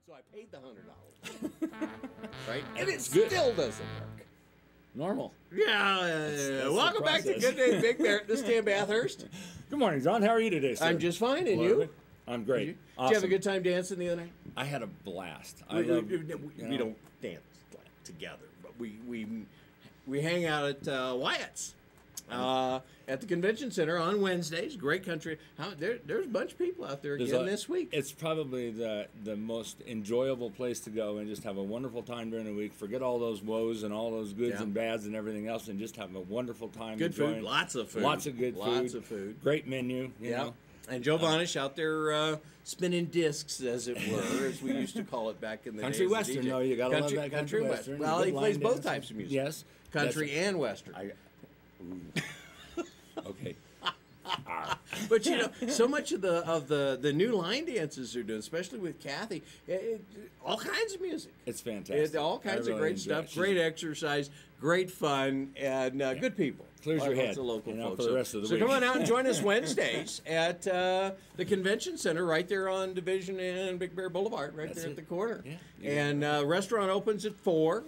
So I paid the $100, right? And it still doesn't work. Normal. Yeah. Welcome back to Good Day Big Bear. This is Dan Bathurst. Good morning, John. How are you today, sir? I'm just fine, and you? I'm great. Did Awesome. you have a good time dancing the other night? I had a blast. We don't dance together, but we hang out at Wyatt's. At the convention center on Wednesdays. Great country. There's a bunch of people out there again this week. It's probably the most enjoyable place to go and just have a wonderful time during the week. Forget all those woes and all those goods and bads and everything else, and just have a wonderful time. Good food, lots of food, lots of good food, lots of food. Great menu. You know. And Joe Vonish out there spinning discs, as it were, as we used to call it back in the country days. Western, no, you gotta love that country Western. Well, he plays both types of music. Yes, country and Western. Okay. But you know, so much of the new line dances they're doing, especially with Kathy, all kinds of music. It's fantastic. All kinds of great stuff, great exercise, great fun, and good people. Clears your head. The local folks. For the rest of the week. So come on out and join us Wednesdays at the convention center right there on Division and Big Bear Boulevard, right there at the corner. Yeah. And restaurant opens at 4.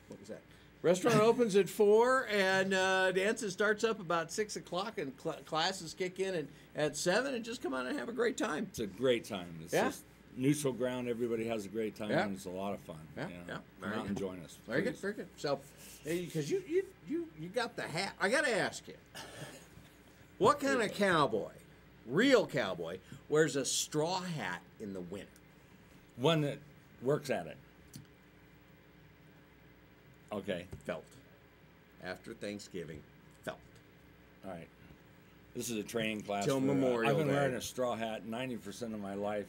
What was that? Restaurant opens at 4, and dancing starts up about 6 o'clock, and classes kick in at 7. And just come on and have a great time. It's a great time. It's just neutral ground. Everybody has a great time, and it's a lot of fun. Yeah. Come out and join us. Very good, very good. So, because you got the hat, I got to ask you, what kind of cowboy, real cowboy, wears a straw hat in the winter? One that works at it. Okay. Felt. After Thanksgiving, felt. All right. This is a training class. Till Memorial I've been Day. wearing a straw hat 90% of my life.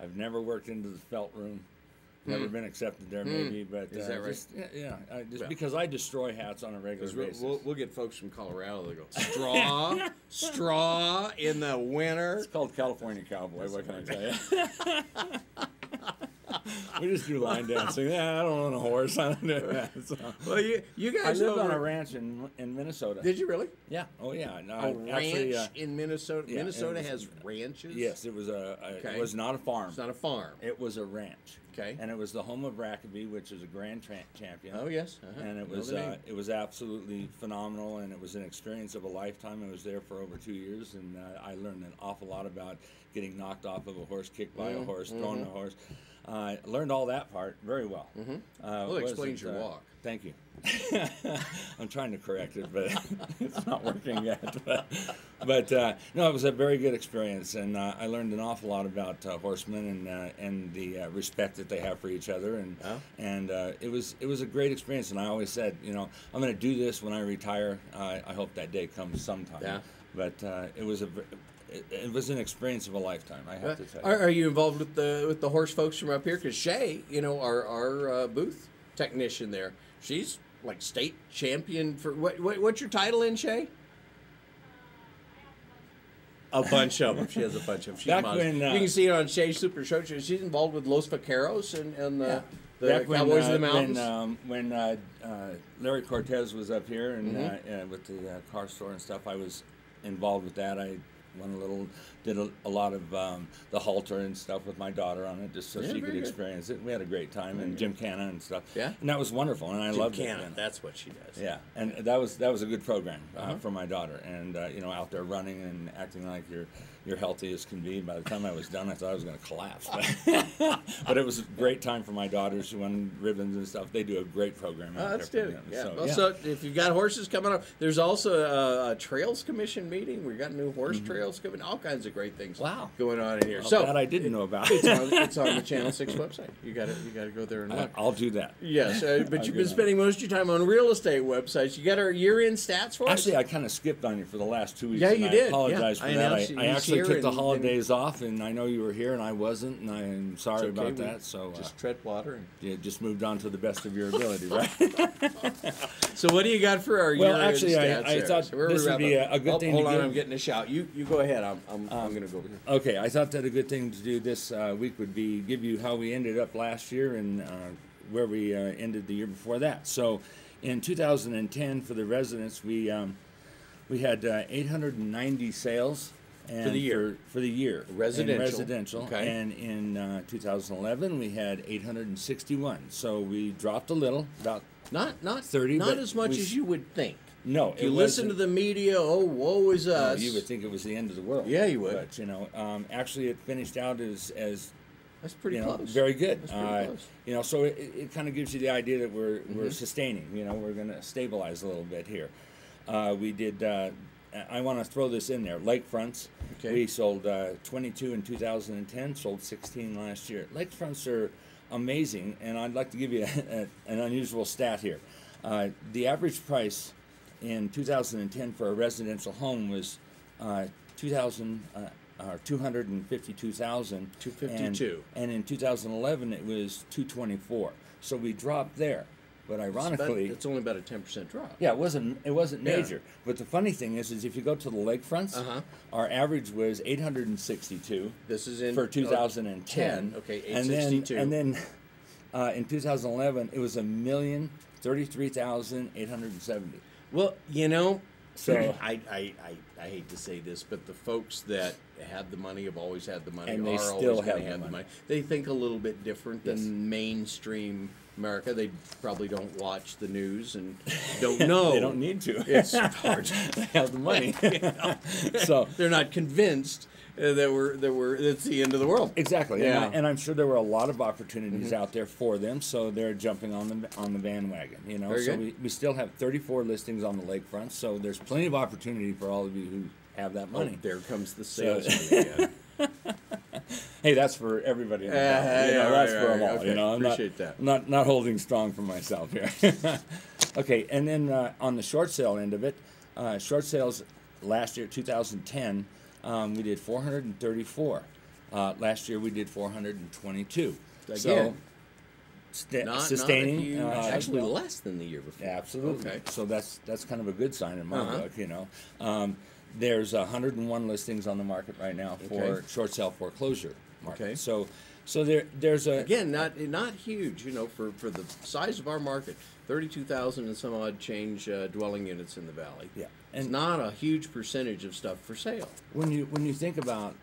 I've never worked into the felt room. Never been accepted there, maybe. But is that right? Just because I destroy hats on a regular basis. We'll get folks from Colorado that go, straw in the winter. It's called California Cowboy. What can I tell you? We just do line dancing. Yeah, I don't own a horse. I don't do that. So. Well, you guys I lived on a ranch in Minnesota. Did you really? Yeah. Oh, yeah. No, a ranch in Minnesota. Yeah, Minnesota has ranches. Yes, it was it was not a farm. It's not a farm. It was a ranch. Okay. And it was the home of Rackaby, which is a grand champion. Oh yes. And it was absolutely phenomenal, and it was an experience of a lifetime. I was there for over 2 years, and I learned an awful lot about getting knocked off of a horse, kicked by a horse, thrown a horse. I learned all that part very well. Well, it explains your walk. Thank you. I'm trying to correct it, but it's not working yet. But no, it was a very good experience, and I learned an awful lot about horsemen and the respect that they have for each other, and it was a great experience. And I always said, you know, I'm going to do this when I retire. I hope that day comes sometime. Yeah. But it was an experience of a lifetime, I have to tell you. Are you involved with the horse folks from up here? Because Shay, you know, our booth technician there, she's like state champion for what's your title in, Shay? A bunch of them. She has a bunch of them. She's you can see it on Shay's Super Show. She's involved with Los Vaqueros and the Cowboys of the Mountains. When Larry Cortez was up here and with the car store and stuff, I was involved with that. I did a lot of the halter and stuff with my daughter on it, just so she could experience it. We had a great time, and Jim Canna and stuff. Yeah, and that was wonderful, and I loved it. Jim Canna, that's what she does. Yeah, and that was a good program for my daughter, and you know, out there running and acting like you're healthy as can be. By the time I was done, I thought I was going to collapse. But it was a great time for my daughters. She won ribbons and stuff. They do a great program. That's good. Yeah. So if you've got horses coming up, there's also a Trails Commission meeting. We got new horse trails coming. All kinds of great things. Wow. Going on in here. So that I didn't know about. It's on the Channel 6 website. You got to go there and look. I'll do that. Yes, but you've been spending most of your time on real estate websites. You got our year-end stats for us? Actually, I kind of skipped on you for the last 2 weeks. Yeah, you did. I apologize for that. I actually took the holidays off, and I know you were here, and I wasn't, and I'm sorry about that. So just tread water. And you just moved on to the best of your ability, right? So what do you got for our year-end stats? Well, actually, I thought this would be a good thing to do. Hold on, I'm getting a shout. You go ahead. I'm going to go over here. Okay, I thought that a good thing to do this week would be give you how we ended up last year and where we ended the year before that. So in 2010, for the residents, we had 890 sales And For the year. For the year. Residential. In residential. Okay. And in 2011, we had 861. So we dropped a little, about Not 30, not but as much we- as you would think. No, If you listen to the media, oh, woe is us. you would think it was the end of the world. Yeah, you would. But, actually it finished out as That's pretty close. very good. That's pretty close. So it kind of gives you the idea that we're sustaining. We're going to stabilize a little bit here. We did. I want to throw this in there. Lakefronts. Okay. We sold 22 in 2010. Sold 16 last year. Lakefronts are amazing, and I'd like to give you an unusual stat here. The average price in 2010 for a residential home was 252,000. 252. And in 2011 it was 224. So we dropped there. But ironically, it's only about a 10% drop. yeah, it wasn't Yeah. major. But the funny thing is if you go to the lakefronts, our average was 862. This is in for 2010. Okay, 862. And then in 2011 it was 1,033,870. Well, So I hate to say this, but the folks that have the money have always had the money, And they are still always going have to have the the money. money. They think a little bit different Yes. than mainstream America. They probably don't watch the news and don't know. They don't need to. It's hard. They have the money. So They're not convinced that it's the end of the world. exactly, Yeah. and I'm sure there were a lot of opportunities out there for them, so they're jumping on the bandwagon. Very So good. we still have 34 listings on the lakefront, so there's plenty of opportunity for all of you who have that Oh, money. there comes the salesman again. Hey, that's for everybody. In the Yeah, valley. yeah, That's right, for them right, all. okay. I'm Appreciate that. not holding strong for myself here. Okay, and then on the short sale end of it, short sales last year, 2010, we did 434. Last year we did 422. Again, not sustaining. a huge, as actually well. less than the year before. Absolutely. Okay. So that's kind of a good sign in my Uh-huh. book. There's 101 listings on the market right now for Okay. short sale foreclosure market. Okay. So there's a Again, not huge, for the size of our market. 32,000 and some odd change dwelling units in the valley. Yeah. It's And- not a huge percentage of stuff for sale. when you think about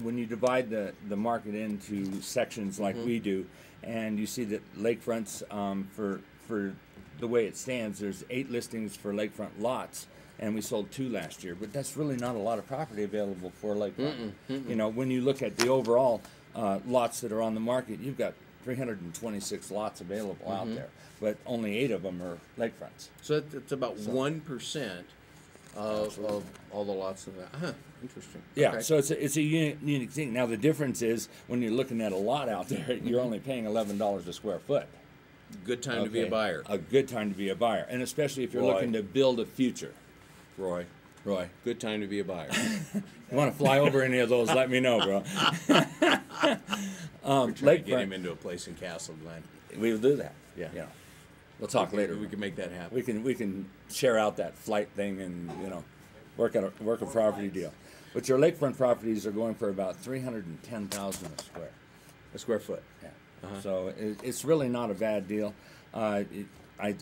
when you divide the market into sections like we do, and you see that lakefronts for the way it stands, there's 8 listings for lakefront lots. And we sold 2 last year, but that's really not a lot of property available for lakefront. When you look at the overall lots that are on the market, you've got 326 lots available out there, but only 8 of them are lakefronts. So it's about 1% of all the lots of that. Interesting. Yeah, Okay. so it's a unique thing. Now the difference is when you're looking at a lot out there, you're only paying $11 a square foot. Good time to be a Okay? buyer. A good time to be a buyer, and especially if you're Roy. looking to build a future. Roy, Good time to be a buyer. You want to fly over any of those? Let me know, bro. Trying to get him into a place in Castle Glen. We'll do that. Yeah. We'll talk later. We can make that happen. We can share out that flight thing and work a property deal. But your lakefront properties are going for about $310,000 a square. A square foot. Yeah. So it's really not a bad deal. I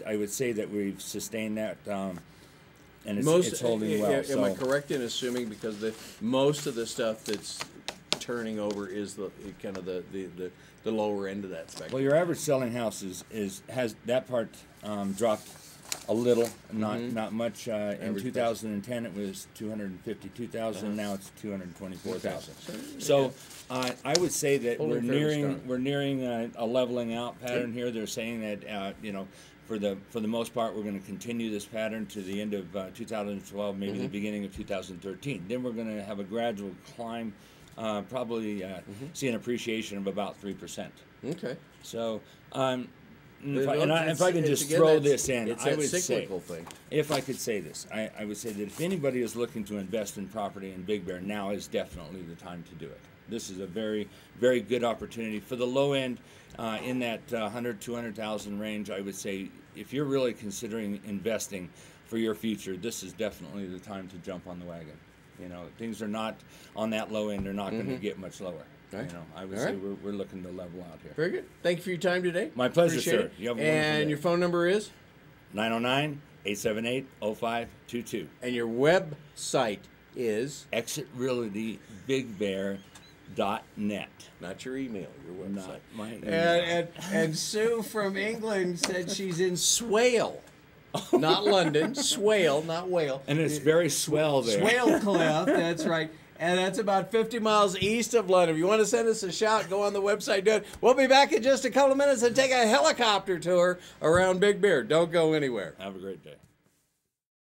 would say that we've sustained that, and it's holding well. Am I correct in assuming because most of the stuff that's turning over is the kind of the lower end of that spectrum? Well, your average selling house has that part dropped a little, not much. In 2010, it was 252,000. Now it's 224,000. So I would say that Holding fairly we're nearing a leveling out pattern here. They're saying that for the most part, we're going to continue this pattern to the end of 2012, maybe the beginning of 2013. Then we're going to have a gradual climb, probably see an appreciation of about 3%. Okay. So, if I can just throw this in, it's I that would cyclical say, thing. if I could say this, I would say that if anybody is looking to invest in property in Big Bear, now is definitely the time to do it. This is a very, very good opportunity. For the low end, in that 100, 200,000 range, I would say if you're really considering investing for your future, this is definitely the time to jump on the wagon. Things are not on that low end; they're not going to get much lower. Right. I would All say right. we're looking to level out here. Very good. Thank you for your time today. My pleasure, Appreciate sir. it. You have a wonderful And day. your phone number is? 909-878-0522. And your website is ExitRealtyBigBear.net. not your email, your website. Not my email. And Sue from England said she's in Swale, not London. Swale, not whale. And it's very swell there. Swale Cliff, that's right. And that's about 50 miles east of London. If you want to send us a shout, go on the website, do it. We'll be back in just a couple of minutes and take a helicopter tour around Big Bear. Don't go anywhere. Have a great day.